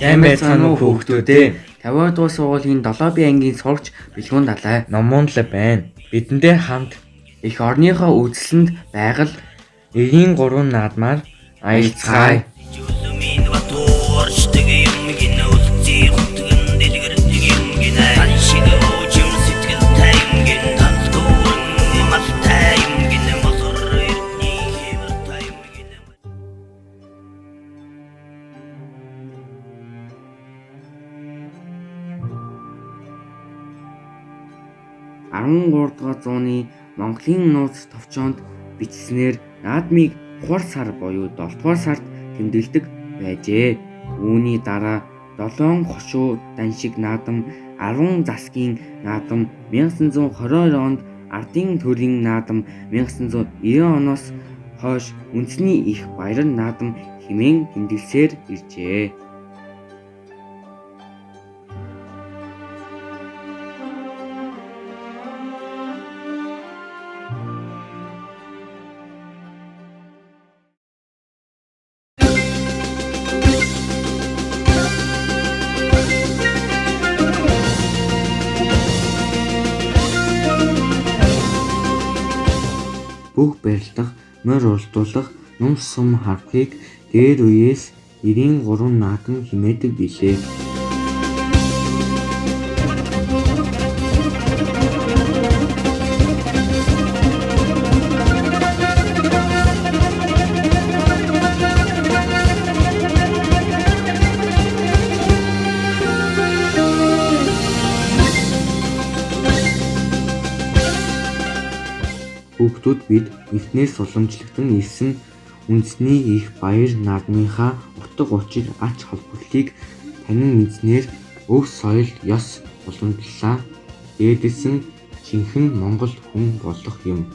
Сайн байцгаана уу хүүхдүүд ээ. 50 дугаар сургуулийн 7-р ангийн сурагч Бэлгүн Далай Номон л байна. Бидэндээ хамт эх орныхоо үзэсгэлэнд байгаль 93 наадмаар аялцгаая. Арван 3 дугаар зууны Монголын нууц товчоонд бичснээр наадмыг 3 дугаар сар буюу 7 дугаар сард тэмдэглэдэг байжээ. Үүний дараа 7 хошуу даншиг наадам, 10 засгийн наадам, 1922 онд ардын төрийн наадам, 1990 оноос хойш үндэсний их баяр наадам хэмээн тэмдэглэсээр иржээ. Бүх барилдах, морь уралдуулах, нум сум харахыг дээр үеэс 93 наадам хэмээдэг билээ. Хүүхдүүд бид эвтнээс уламжлагдсан ирсэн үндэсний их баяр наадмынхаа утга учир ач холбогдлыг танин мэдснээр өв соёл ёс уламжлалаа дээдсэн жинхэнэ Монгол хүн болох юм.